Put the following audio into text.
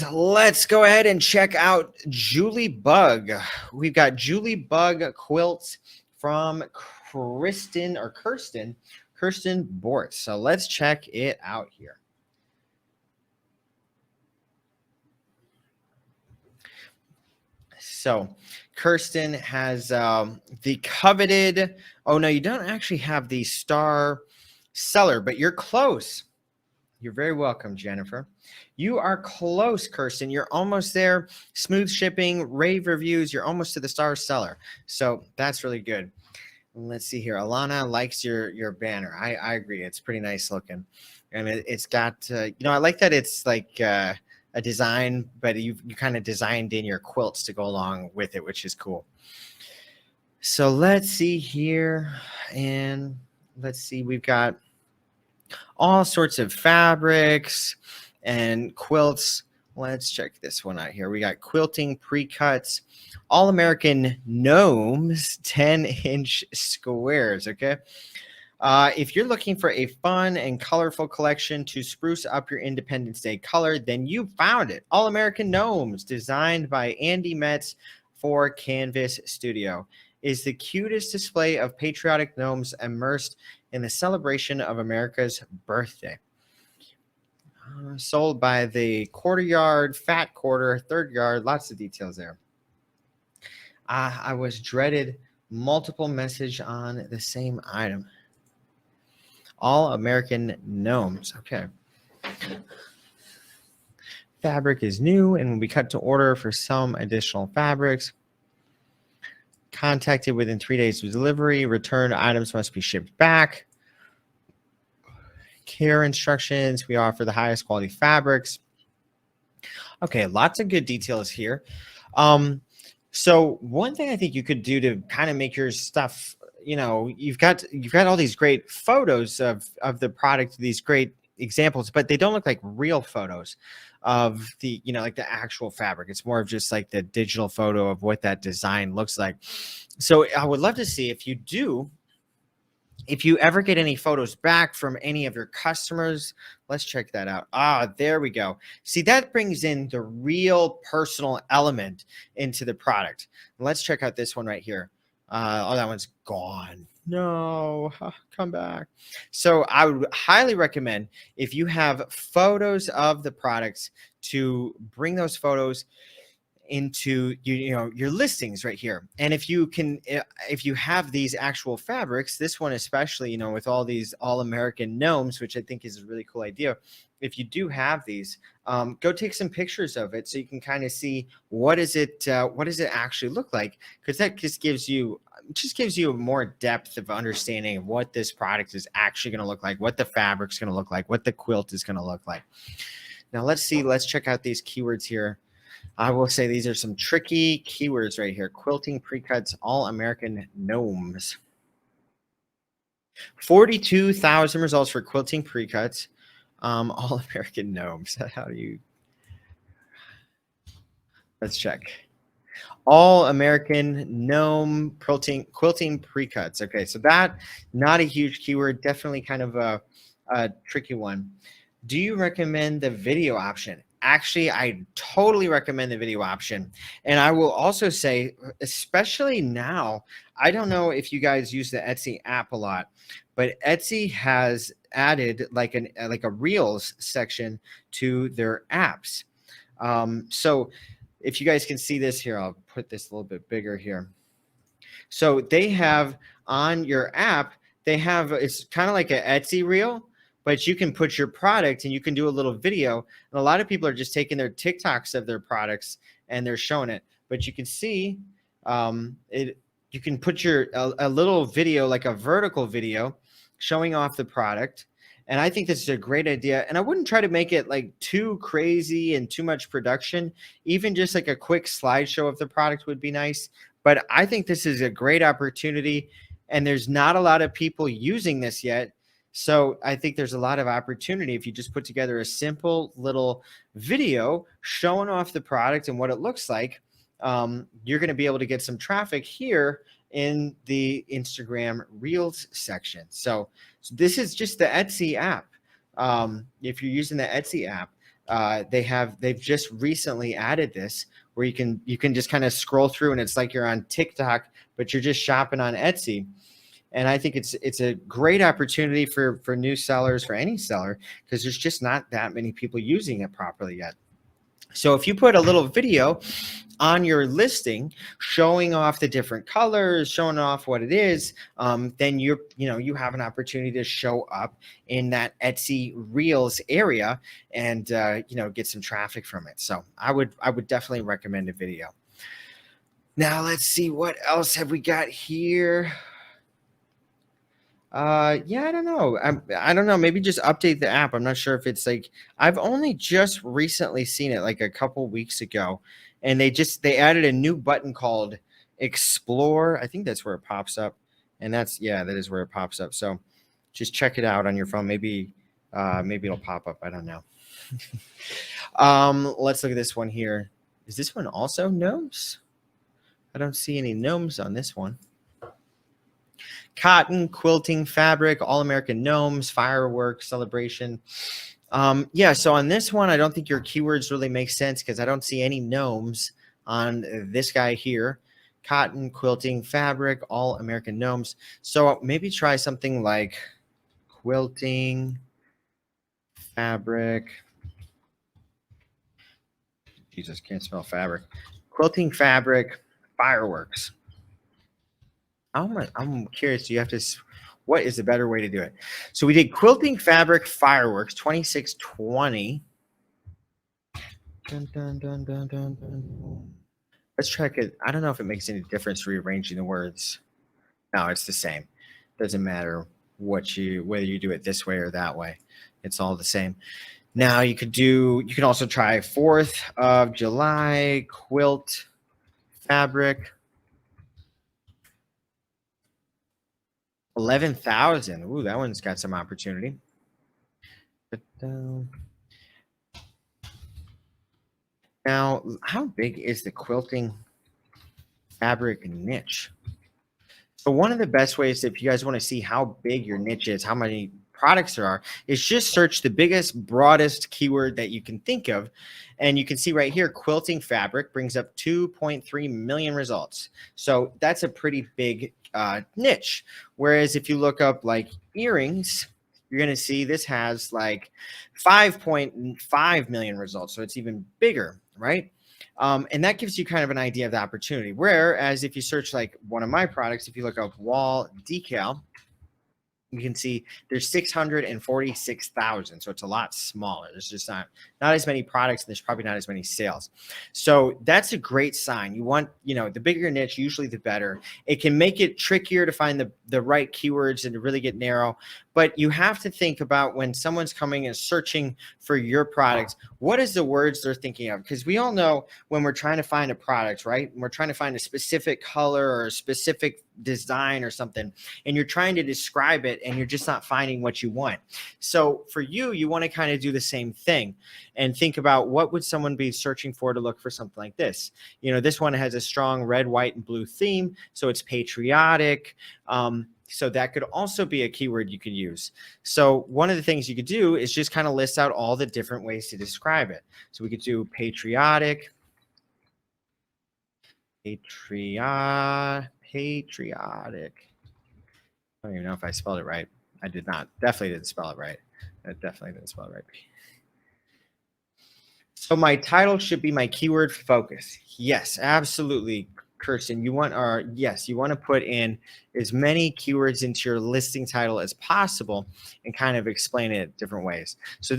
Let's go ahead and check out Julie Bug. We've got Julie Bug quilts from Kirsten Bort. So let's check it out here. So Kirsten has the coveted. Oh no, you don't actually have the star seller, but you're close. You're very welcome, Jennifer. You are close, Kirsten. You're almost there. Smooth shipping, rave reviews. You're almost to the star seller. So that's really good. Let's see here. Alana likes your banner. I agree. It's pretty nice looking. And it's got, I like that it's like a design, but you kind of designed in your quilts to go along with it, which is cool. So let's see here. And let's see, we've got all sorts of fabrics and quilts. Let's check this one out here. We got quilting pre-cuts, all American gnomes, 10-inch squares. Okay. If you're looking for a fun and colorful collection to spruce up your Independence Day color, then you found it. All American Gnomes, designed by Andy Metz for Canvas Studio, is the cutest display of patriotic gnomes immersed in the celebration of America's birthday. Sold by the quarter yard, fat quarter, third yard, lots of details there. I was dreaded multiple message on the same item. All American Gnomes. Okay. Fabric is new and will be cut to order for some additional fabrics. Contacted within 3 days of delivery. Returned items must be shipped back. Care instructions. We offer the highest quality fabrics. Okay, lots of good details here. So one thing I think you could do to kind of make your stuff, you've got all these great photos of the product, these great examples, but they don't look like real photos of the, like the actual fabric. It's more of just like the digital photo of what that design looks like. So I would love to see if you ever get any photos back from any of your customers. Let's check that out. There we go. See, that brings in the real personal element into the product. Let's check out this one right here. That one's gone. No, come back. So I would highly recommend, if you have photos of the products, to bring those photos into your listings right here. And if you have these actual fabrics, this one especially, with all these all American gnomes, which I think is a really cool idea. If you do have these, go take some pictures of it so you can kind of see what does it actually look like, because that just gives you more depth of understanding of what this product is actually going to look like, what the fabric's going to look like, what the quilt is going to look like. Now let's check out these keywords here. I will say these are some tricky keywords right here. Quilting pre-cuts, all American gnomes. 42,000 results for quilting pre-cuts, all American gnomes. How do you? Let's check. All American gnome quilting pre-cuts. Okay, so that, not a huge keyword, definitely kind of a tricky one. Do you recommend the video option? Actually, I totally recommend the video option. And I will also say, especially now, I don't know if you guys use the Etsy app a lot, but Etsy has added like a Reels section to their apps. So if you guys can see this here, I'll put this a little bit bigger here. So they have on your app, it's kind of like an Etsy reel, but you can put your product and you can do a little video. And a lot of people are just taking their TikToks of their products and they're showing it. But you can see you can put a little video, like a vertical video, showing off the product. And I think this is a great idea. And I wouldn't try to make it like too crazy and too much production. Even just like a quick slideshow of the product would be nice. But I think this is a great opportunity. And there's not a lot of people using this yet. So I think there's a lot of opportunity if you just put together a simple little video showing off the product and what it looks like. You're going to be able to get some traffic here in the Instagram Reels section. So this is just the Etsy app. If you're using the Etsy app, they've just recently added this where you can just kind of scroll through and it's like you're on TikTok, but you're just shopping on Etsy. And I think it's a great opportunity for new sellers, for any seller, because there's just not that many people using it properly yet. So if you put a little video on your listing showing off the different colors, showing off what it is, then you have an opportunity to show up in that Etsy Reels area and get some traffic from it. So I would definitely recommend a video. Now let's see, what else have we got here. Yeah, I don't know. I don't know. Maybe just update the app. I'm not sure if it's like, I've only just recently seen it like a couple weeks ago, and they added a new button called Explore. I think that's where it pops up, and that is where it pops up. So just check it out on your phone. Maybe it'll pop up. I don't know. Let's look at this one here. Is this one also gnomes? I don't see any gnomes on this one. Cotton, quilting, fabric, all-American gnomes, fireworks, celebration. Yeah, so on this one, I don't think your keywords really make sense because I don't see any gnomes on this guy here. Cotton, quilting, fabric, all-American gnomes. So maybe try something like quilting, fabric. Jesus, can't spell fabric. Quilting, fabric, fireworks. I'm curious. What is the better way to do it? So we did quilting, fabric, fireworks, 2620. Dun, dun, dun, dun, dun, dun. Let's check it. I don't know if it makes any difference rearranging the words. No, it's the same. Doesn't matter whether you do it this way or that way. It's all the same. Now you can also try 4th of July, quilt, fabric. 11,000. Ooh, that one's got some opportunity. But, now, how big is the quilting fabric niche? So one of the best ways, if you guys want to see how big your niche is, how many products there are, is just search the biggest, broadest keyword that you can think of. And you can see right here, quilting fabric brings up 2.3 million results. So that's a pretty big niche. Whereas if you look up like earrings, you're going to see this has like 5.5 million results. So it's even bigger, right? And that gives you kind of an idea of the opportunity. Whereas if you search like one of my products, if you look up wall decal, you can see there's 646,000. So it's a lot smaller. There's just not as many products, and there's probably not as many sales. So that's a great sign. You want, the bigger your niche, usually the better. It can make it trickier to find the right keywords and to really get narrow. But you have to think about when someone's coming and searching for your product, what is the words they're thinking of? Because we all know when we're trying to find a product, right? And we're trying to find a specific color or a specific design or something, and you're trying to describe it and you're just not finding what you want. So for you want to kind of do the same thing and think about what would someone be searching for to look for something like this. This one has a strong red, white, and blue theme, so it's patriotic. So that could also be a keyword you could use. So one of the things you could do is just kind of list out all the different ways to describe it. So we could do patriotic. I don't even know if I spelled it right. I did not. Definitely didn't spell it right. I definitely didn't spell it right. So my title should be my keyword focus. Yes, absolutely, Kirsten. You want to put in as many keywords into your listing title as possible and kind of explain it different ways. So